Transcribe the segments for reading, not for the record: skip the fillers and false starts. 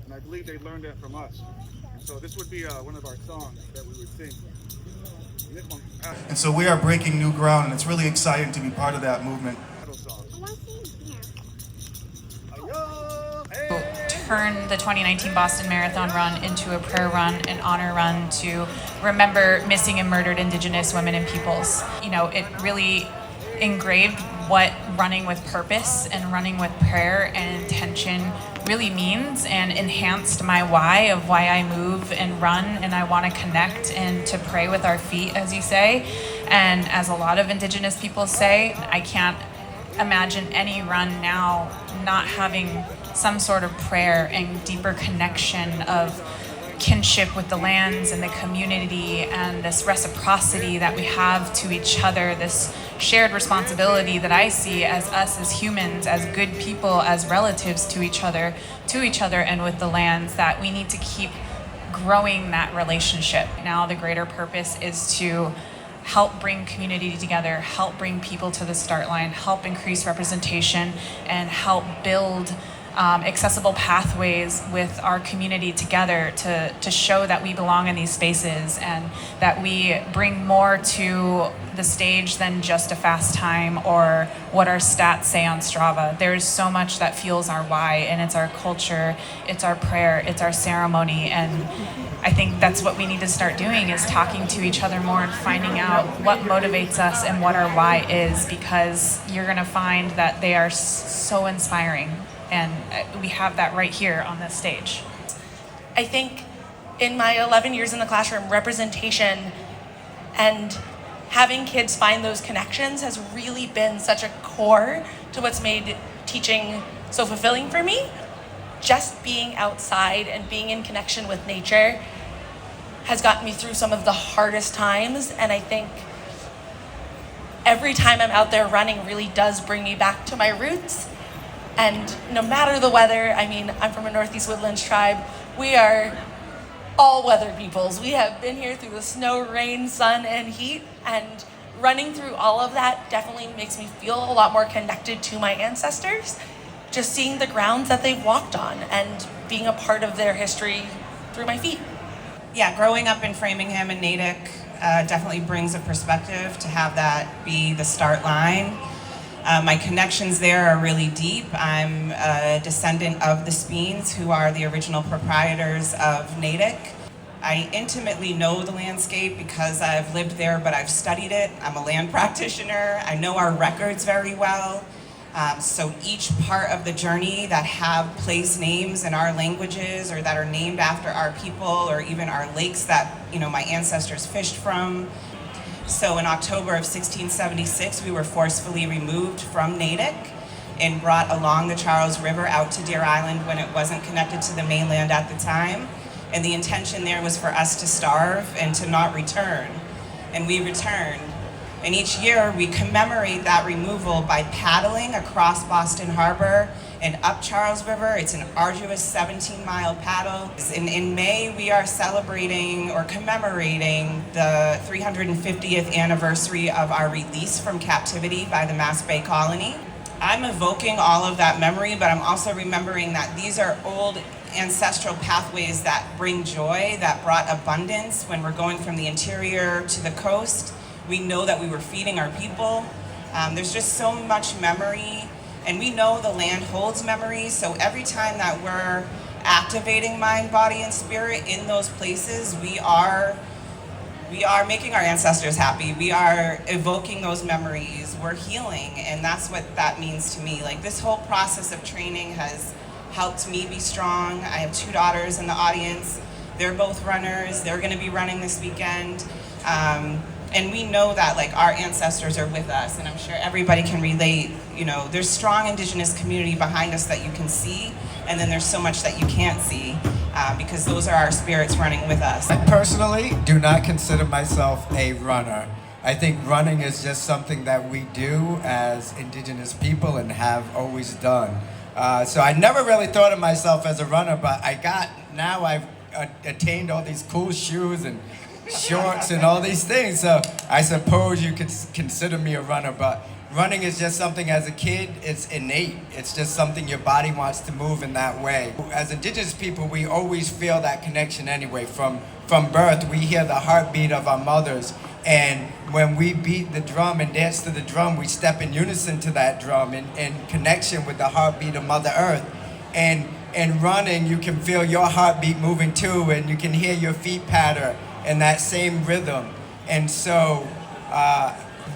and I believe they learned that from us. And so this would be one of our songs that we would sing. Nipmuc. And so we are breaking new ground, and it's really exciting to be part of that movement. Turn the 2019 Boston Marathon run into a prayer run, an honor run to remember missing and murdered Indigenous women and peoples. You know, it really engraved what running with purpose and running with prayer and intention really means, and enhanced my why of why I move and run, and I want to connect and to pray with our feet, as you say. And as a lot of Indigenous people say, I can't imagine any run now not having some sort of prayer and deeper connection of kinship with the lands and the community, and this reciprocity that we have to each other, this shared responsibility that I see as us as humans, as good people, as relatives to each other and with the lands, that we need to keep growing that relationship. Now the greater purpose is to help bring community together, help bring people to the start line, help increase representation, and help build accessible pathways with our community together to show that we belong in these spaces, and that we bring more to the stage than just a fast time or what our stats say on Strava. There's so much that fuels our why, and it's our culture, it's our prayer, it's our ceremony. And I think that's what we need to start doing, is talking to each other more and finding out what motivates us and what our why is, because you're going to find that they are so inspiring. And we have that right here on this stage. I think in my 11 years in the classroom, representation and having kids find those connections has really been such a core to what's made teaching so fulfilling for me. Just being outside and being in connection with nature has gotten me through some of the hardest times, and I think every time I'm out there running really does bring me back to my roots. And no matter the weather, I mean, I'm from a Northeast Woodlands tribe. We are all weather peoples. We have been here through the snow, rain, sun, and heat. And running through all of that definitely makes me feel a lot more connected to my ancestors. Just seeing the grounds that they've walked on and being a part of their history through my feet. Yeah, growing up in Framingham and Natick definitely brings a perspective to have that be the start line. My connections there are really deep. I'm a descendant of the Speens, who are the original proprietors of Natick. I intimately know the landscape because I've lived there, but I've studied it. I'm a land practitioner. I know our records very well. So each part of the journey that have place names in our languages, or that are named after our people, or even our lakes that, you know, my ancestors fished from. So in October of 1676, we were forcefully removed from Natick and brought along the Charles River out to Deer Island when it wasn't connected to the mainland at the time. And the intention there was for us to starve and to not return. And we returned. And each year we commemorate that removal by paddling across Boston Harbor and up Charles River. It's an arduous 17-mile paddle. In May, we are celebrating or commemorating the 350th anniversary of our release from captivity by the Mashpee colony. I'm evoking all of that memory, but I'm also remembering that these are old ancestral pathways that bring joy, that brought abundance when we're going from the interior to the coast. We know that we were feeding our people. There's just so much memory, and we know the land holds memory, so every time that we're activating mind, body, and spirit in those places, we are making our ancestors happy. We are evoking those memories. We're healing, and that's what that means to me. Like, this whole process of training has helped me be strong. I have 2 daughters in the audience. They're both runners. They're gonna be running this weekend. And we know that, like, our ancestors are with us, and I'm sure everybody can relate. You know, there's strong Indigenous community behind us that you can see, and then there's so much that you can't see, because those are our spirits running with us. I personally do not consider myself a runner. I think running is just something that we do as Indigenous people and have always done. So I never really thought of myself as a runner, but now I've attained all these cool shoes and shorts and all these things, so I suppose you could consider me a runner. But running is just something as a kid, it's innate. It's just something your body wants to move in that way. As Indigenous people, we always feel that connection anyway. From birth, we hear the heartbeat of our mothers. And when we beat the drum and dance to the drum, we step in unison to that drum in connection with the heartbeat of Mother Earth. And running, you can feel your heartbeat moving too, and you can hear your feet patter in that same rhythm. And so,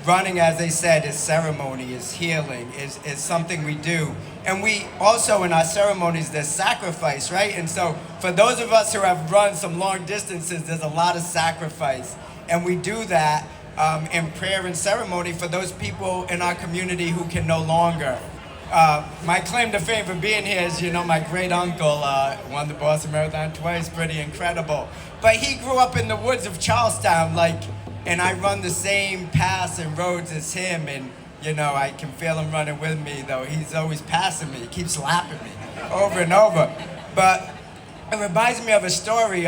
running, as they said, is ceremony, is healing, is something we do. And we also, in our ceremonies, there's sacrifice, right? And so, for those of us who have run some long distances, there's a lot of sacrifice. And we do that in prayer and ceremony for those people in our community who can no longer. My claim to fame for being here is, my great uncle won the Boston Marathon twice, pretty incredible. But he grew up in the woods of Charlestown, and I run the same paths and roads as him, and I can feel him running with me, though he's always passing me, he keeps lapping me over and over. But it reminds me of a story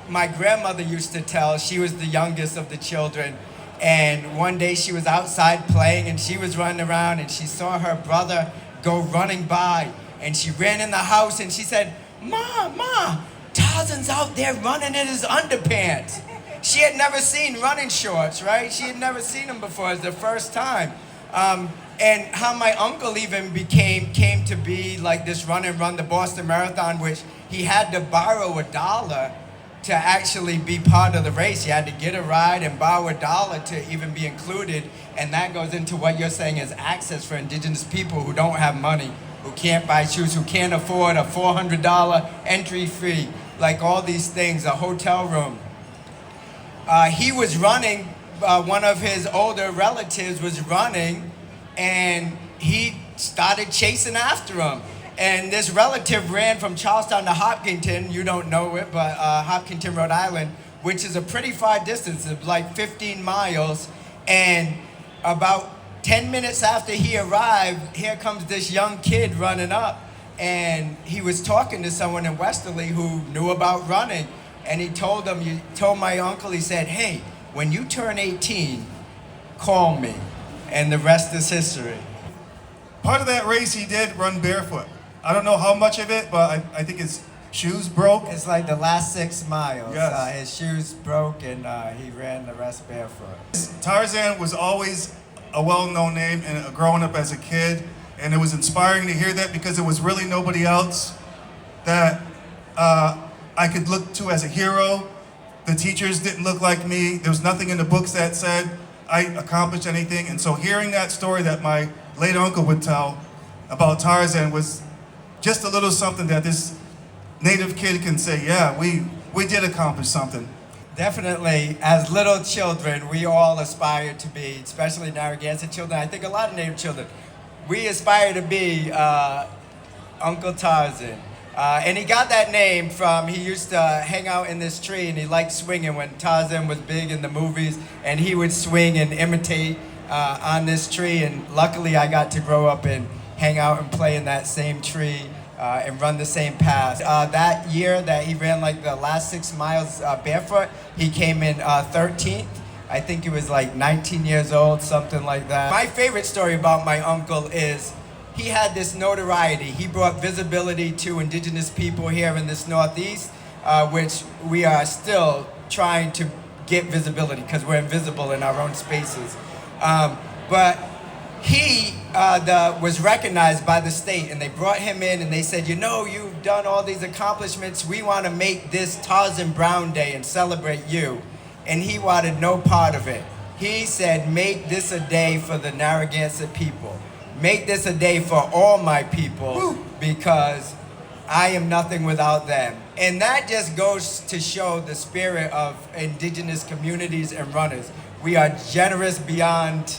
my grandmother used to tell. She was the youngest of the children. And one day she was outside playing and she was running around and she saw her brother go running by. And she ran in the house and she said, Ma, Tarzan's out there running in his underpants. She had never seen running shorts, right? She had never seen them before. It was the first time. And how my uncle even came to be like this run the Boston Marathon, which he had to borrow $1 to actually be part of the race. You had to get a ride and borrow $1 to even be included. And that goes into what you're saying is access for Indigenous people who don't have money, who can't buy shoes, who can't afford a $400 entry fee, like all these things, a hotel room. He was running, one of his older relatives was running, and he started chasing after him. And this relative ran from Charlestown to Hopkinton. You don't know it, but Hopkinton, Rhode Island, which is a pretty far distance, it's like 15 miles. And about 10 minutes after he arrived, here comes this young kid running up. And he was talking to someone in Westerly who knew about running. And he told my uncle, he said, hey, when you turn 18, call me. And the rest is history. Part of that race, he did run barefoot. I don't know how much of it, but I think his shoes broke. It's like the last 6 miles. Yes. His shoes broke and he ran the rest barefoot. Tarzan was always a well-known name and growing up as a kid, and it was inspiring to hear that because there was really nobody else that I could look to as a hero. The teachers didn't look like me. There was nothing in the books that said I accomplished anything. And so hearing that story that my late uncle would tell about Tarzan was just a little something that this native kid can say, yeah, we did accomplish something. Definitely, as little children, we all aspire to be, especially Narragansett children, I think a lot of native children, we aspire to be Uncle Tarzan. And he got that name from, he used to hang out in this tree and he liked swinging when Tarzan was big in the movies, and he would swing and imitate on this tree. And luckily I got to grow up and hang out and play in that same tree and run the same path. That year that he ran like the last 6 miles barefoot, he came in 13th. I think he was like 19 years old, something like that. My favorite story about my uncle is he had this notoriety. He brought visibility to Indigenous people here in this Northeast, which we are still trying to get visibility because we're invisible in our own spaces. But he was recognized by the state, and they brought him in and they said, you've done all these accomplishments. We want to make this Tarzan Brown Day and celebrate you. And he wanted no part of it. He said, make this a day for the Narragansett people. Make this a day for all my people because I am nothing without them. And that just goes to show the spirit of Indigenous communities and runners. We are generous beyond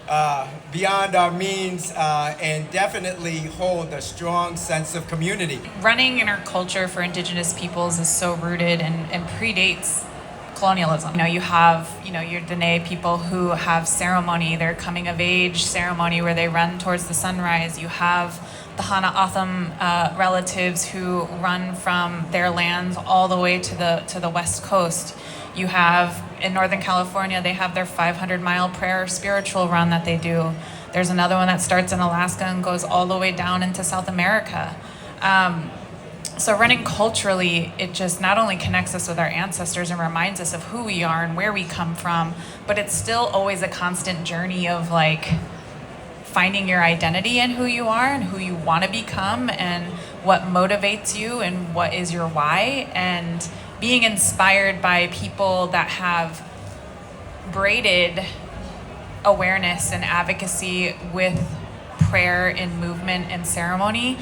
our means and definitely hold a strong sense of community. Running in our culture for Indigenous peoples is so rooted and predates colonialism. You have, your Dene people who have ceremony, their coming of age ceremony where they run towards the sunrise. You have the Hana Atham relatives who run from their lands all the way to the West Coast. You have, in Northern California, they have their 500-mile prayer spiritual run that they do. There's another one that starts in Alaska and goes all the way down into South America. So running culturally, it just not only connects us with our ancestors and reminds us of who we are and where we come from, but it's still always a constant journey of like finding your identity in who you are and who you want to become and what motivates you and what is your why, and being inspired by people that have braided awareness and advocacy with prayer and movement and ceremony.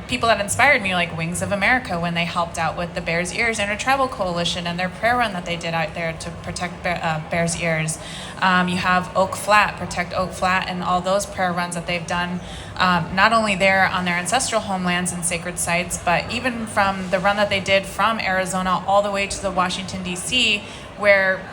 People that inspired me, like Wings of America, when they helped out with the Bears Ears Intertribal Coalition and their prayer run that they did out there to protect Bears Ears. You have Oak Flat, Protect Oak Flat, and all those prayer runs that they've done, not only there on their ancestral homelands and sacred sites, but even from the run that they did from Arizona all the way to the Washington, D.C., where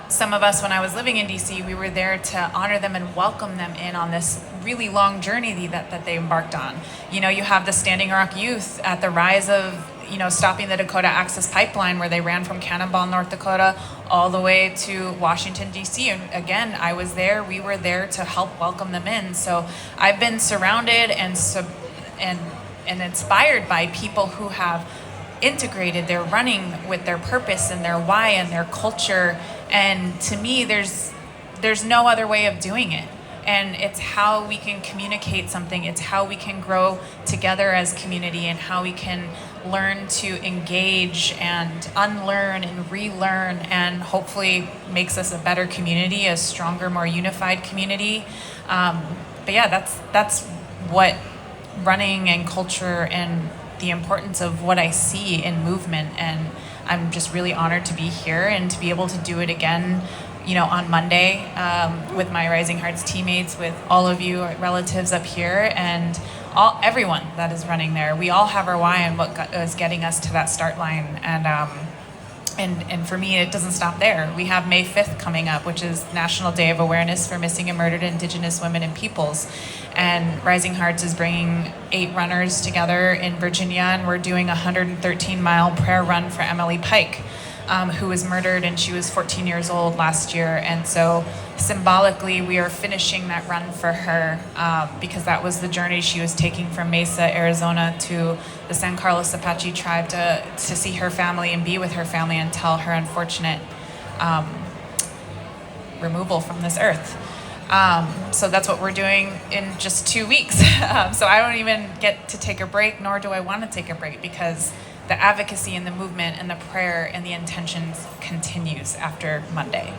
some of us, when I was living in DC, we were there to honor them and welcome them in on this really long journey that they embarked on. You know, you have the Standing Rock Youth at the rise of, you know, stopping the Dakota Access Pipeline, where they ran from Cannonball, North Dakota, all the way to Washington, D.C. And again, I was there, we were there to help welcome them in. So I've been surrounded and inspired by people who have integrated their running with their purpose and their why and their culture. And to me, there's no other way of doing it. And it's how we can communicate something. It's how we can grow together as community, and how we can learn to engage and unlearn and relearn, and hopefully makes us a better community, a stronger, more unified community. But yeah, that's what running and culture and the importance of what I see in movement. And I'm just really honored to be here and to be able to do it again, you know, on Monday with my Rising Hearts teammates, with all of you relatives up here, and everyone that is running there. We all have our why and what is getting us to that start line. And for me, it doesn't stop there. We have May 5th coming up, which is National Day of Awareness for Missing and Murdered Indigenous Women and Peoples. And Rising Hearts is bringing 8 runners together in Virginia, and we're doing a 113-mile prayer run for Emily Pike, who was murdered, and she was 14 years old last year. And so symbolically, we are finishing that run for her because that was the journey she was taking from Mesa, Arizona to the San Carlos Apache tribe to see her family and be with her family until her unfortunate removal from this earth. So that's what we're doing in just 2 weeks. So I don't even get to take a break, nor do I want to take a break, because the advocacy and the movement and the prayer and the intentions continues after Monday.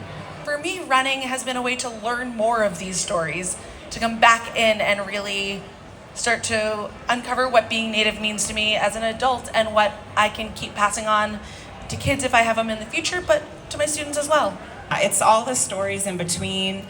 For me, running has been a way to learn more of these stories, to come back in and really start to uncover what being Native means to me as an adult, and what I can keep passing on to kids if I have them in the future, but to my students as well. It's all the stories in between.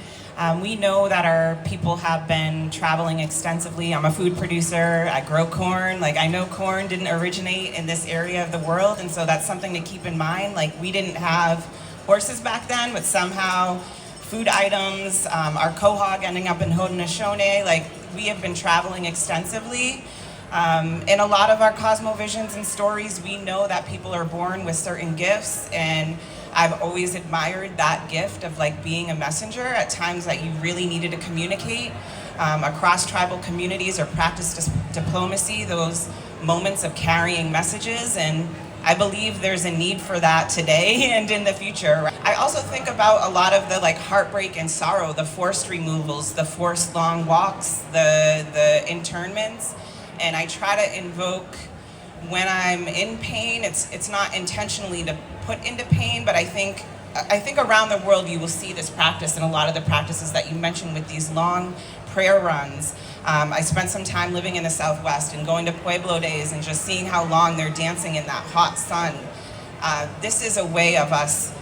We know that our people have been traveling extensively. I'm a food producer, I grow corn. Like, I know corn didn't originate in this area of the world, and so that's something to keep in mind. Like, we didn't have horses back then, but somehow food items, our quahog ending up in Haudenosaunee, like, we have been traveling extensively. In a lot of our cosmovisions and stories, we know that people are born with certain gifts, and I've always admired that gift of like being a messenger at times that you really needed to communicate across tribal communities or practice diplomacy, those moments of carrying messages. And I believe there's a need for that today and in the future. I also think about a lot of the like heartbreak and sorrow, the forced removals, the forced long walks, the internments, and I try to invoke when I'm in pain. It's not intentionally to put into pain, but I think around the world you will see this practice in a lot of the practices that you mentioned with these long prayer runs. I spent some time living in the Southwest and going to Pueblo days and just seeing how long they're dancing in that hot sun. This is a way of us,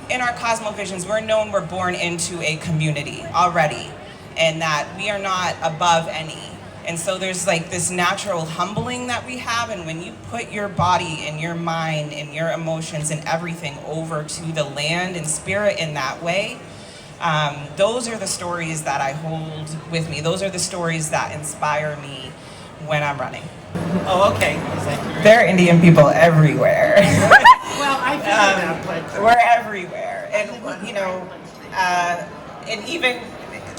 in our cosmovisions, we're known we're born into a community already, and that we are not above any. And so there's like this natural humbling that we have, and when you put your body and your mind and your emotions and everything over to the land and spirit in that way, those are the stories that I hold with me. Those are the stories that inspire me when I'm running. Oh, okay. There are Indian people everywhere. Well, I figured that, but We're everywhere. And, you know, and even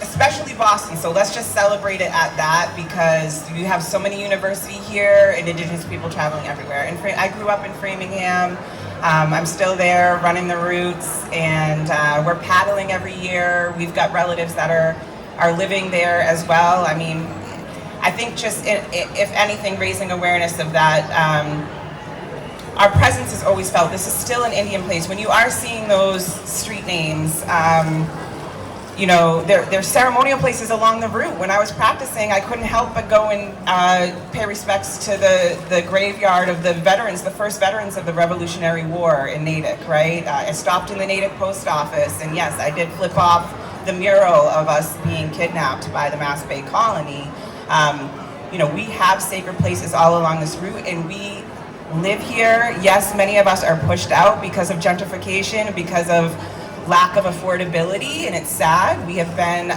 especially Boston. So let's just celebrate it at that, because you have so many university here and Indigenous people traveling everywhere. And I grew up in Framingham. I'm still there running the routes, and we're paddling every year. We've got relatives that are living there as well. I mean, I think just, if anything, raising awareness of that. Our presence is always felt. This is still an Indian place. When you are seeing those street names, you know, there's ceremonial places along the route. When I was practicing, I couldn't help but go and pay respects to the graveyard of the veterans, the first veterans of the Revolutionary War in Natick, right? I stopped in the Natick post office, and yes, I did flip off the mural of us being kidnapped by the Mashpee colony. You know, we have sacred places all along this route, and we live here. Yes, many of us are pushed out because of gentrification, because of lack of affordability, and it's sad. We have been,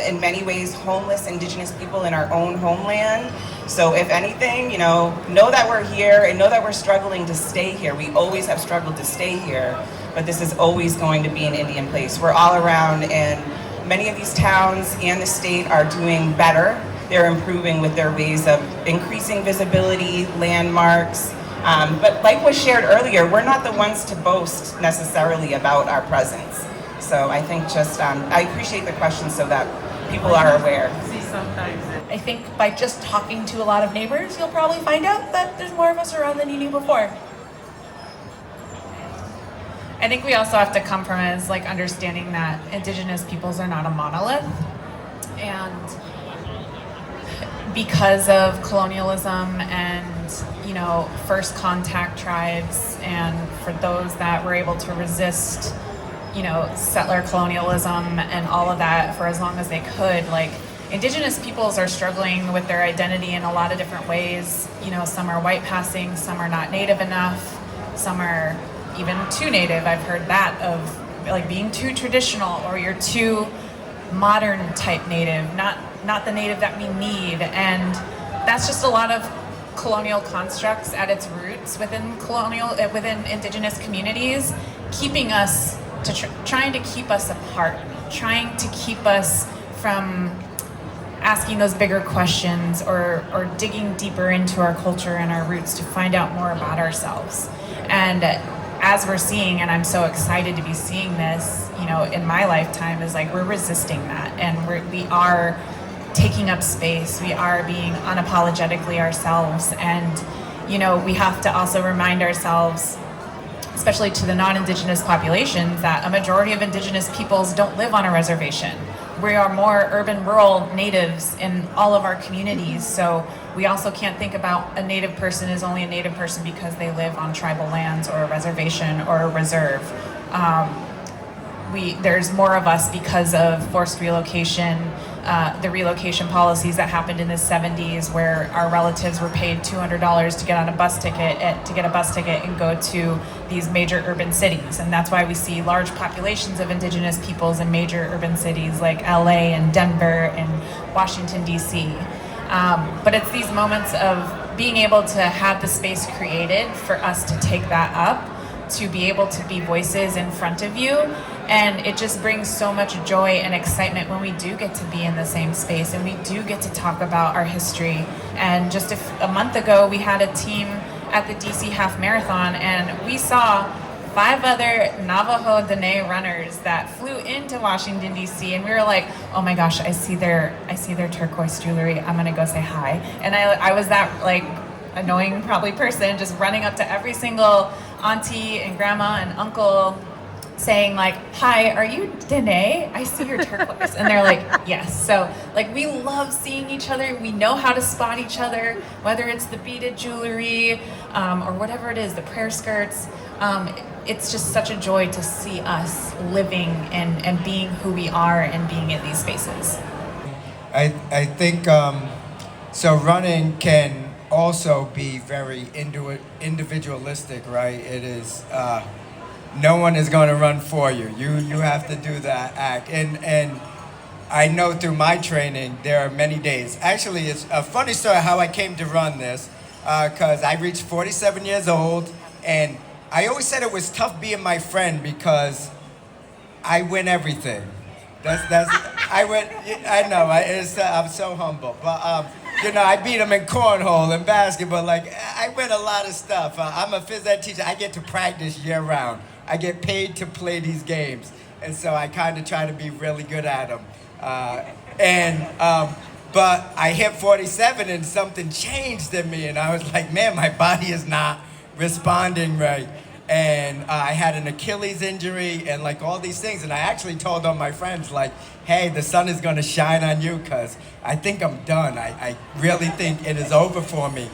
in many ways, homeless Indigenous people in our own homeland. So if anything, you know that we're here and know that we're struggling to stay here. We always have struggled to stay here, but this is always going to be an Indian place. We're all around, and many of these towns and the state are doing better. They're improving with their ways of increasing visibility, landmarks. But like was shared earlier, we're not the ones to boast necessarily about our presence. So I think just, I appreciate the question so that people are aware. I think by just talking to a lot of neighbors, you'll probably find out that there's more of us around than you knew before. I think we also have to come from it as like understanding that Indigenous peoples are not a monolith, and because of colonialism and, you know, first contact tribes, and for those that were able to resist, you know, settler colonialism and all of that for as long as they could, like, Indigenous peoples are struggling with their identity in a lot of different ways. You know, some are white passing, some are not native enough, some are even too native. I've heard that, of like being too traditional, or you're too modern type native, not the native that we need. And that's just a lot of colonial constructs at its roots within within Indigenous communities, keeping us trying to keep us apart, trying to keep us from asking those bigger questions, or digging deeper into our culture and our roots to find out more about ourselves. And as we're seeing, and I'm so excited to be seeing this, you know, in my lifetime, is like we're resisting that, and we are taking up space. We are being unapologetically ourselves, and you know, we have to also remind ourselves, especially to the non-Indigenous populations, that a majority of Indigenous peoples don't live on a reservation. We are more urban, rural natives in all of our communities, so we also can't think about a native person as only a native person because they live on tribal lands or a reservation or a reserve. There's more of us because of forced relocation, the relocation policies that happened in the 70s, where our relatives were paid $200 to get on a bus ticket, and go to these major urban cities. And that's why we see large populations of Indigenous peoples in major urban cities like LA and Denver and Washington, DC. But it's these moments of being able to have the space created for us to take that up, to be able to be voices in front of you. And it just brings so much joy and excitement when we do get to be in the same space and we do get to talk about our history. And just a month ago, we had a team at the DC Half Marathon, and we saw 5 other Navajo Dene runners that flew into Washington, DC, and we were like, oh my gosh, I see their turquoise jewelry, I'm gonna go say hi. And I was that like annoying probably person, just running up to every single auntie and grandma and uncle saying like, hi, are you Dene? I see your turquoise. And they're like, yes. So like, we love seeing each other. We know how to spot each other, whether it's the beaded jewelry or whatever it is, the prayer skirts. It's just such a joy to see us living and being who we are and being in these spaces. I think, so running can also be very individualistic, right? It is, no one is going to run for you. You have to do that act. And I know through my training, there are many days. Actually, it's a funny story how I came to run this, because I reached 47 years old, and I always said it was tough being my friend because I win everything. That's I know, I'm so humble. But, you know, I beat them in cornhole and basketball. Like, I win a lot of stuff. I'm a phys ed teacher. I get to practice year round. I get paid to play these games. And so I kind of try to be really good at them. But I hit 47 and something changed in me. And I was like, man, my body is not responding right. And I had an Achilles injury and like all these things. And I actually told all my friends, like, hey, the sun is going to shine on you because I think I'm done. I really think it is over for me.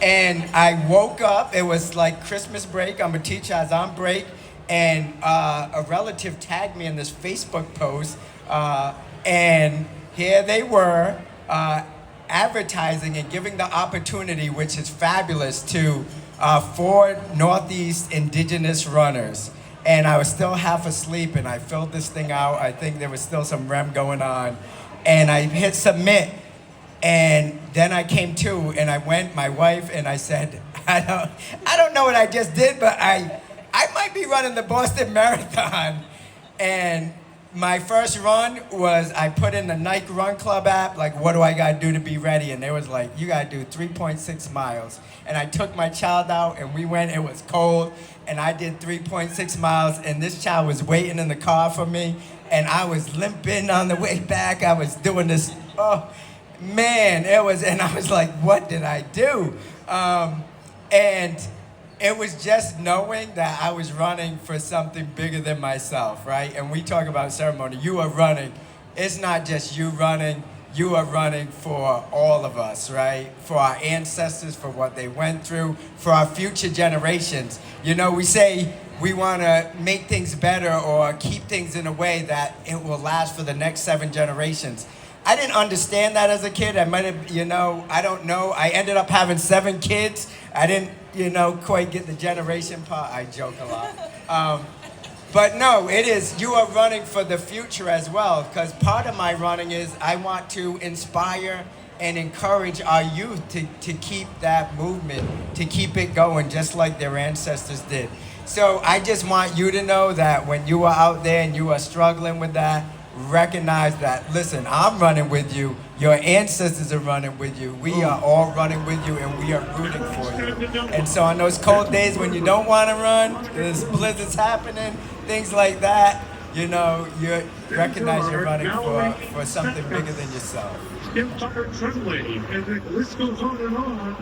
And I woke up. It was like Christmas break. I'm a teacher. I was on break. And a relative tagged me in this Facebook post. And here they were advertising and giving the opportunity, which is fabulous, to 4 Northeast Indigenous runners. And I was still half asleep and I filled this thing out. I think there was still some REM going on. And I hit submit. And then I came to and I went, my wife, and I said, I don't know what I just did, but I might be running the Boston Marathon. And my first run was, I put in the Nike Run Club app, like, what do I gotta do to be ready? And they was like, you gotta do 3.6 miles. And I took my child out and we went, it was cold, and I did 3.6 miles, and this child was waiting in the car for me, and I was limping on the way back. I was doing this, oh man, and I was like, what did I do? And it was just knowing that I was running for something bigger than myself, right? And we talk about ceremony. You are running. It's not just you running. You are running for all of us, right? For our ancestors, for what they went through, for our future generations. You know, we say we want to make things better or keep things in a way that it will last for the next 7 generations. I didn't understand that as a kid. I might have, you know, I don't know. I ended up having 7 kids. I didn't, you know, quite get the generation part. I joke a lot. But no, it is, you are running for the future as well, because part of my running is I want to inspire and encourage our youth to keep that movement, to keep it going just like their ancestors did. So I just want you to know that when you are out there and you are struggling with that, recognize that, listen, I'm running with you, your ancestors are running with you, we are all running with you, and we are rooting for you. And so on those cold days when you don't want to run, there's blizzards happening, things like that, you know, you recognize you're running for something bigger than yourself. Skip Tucker trembling, and the list goes on and on.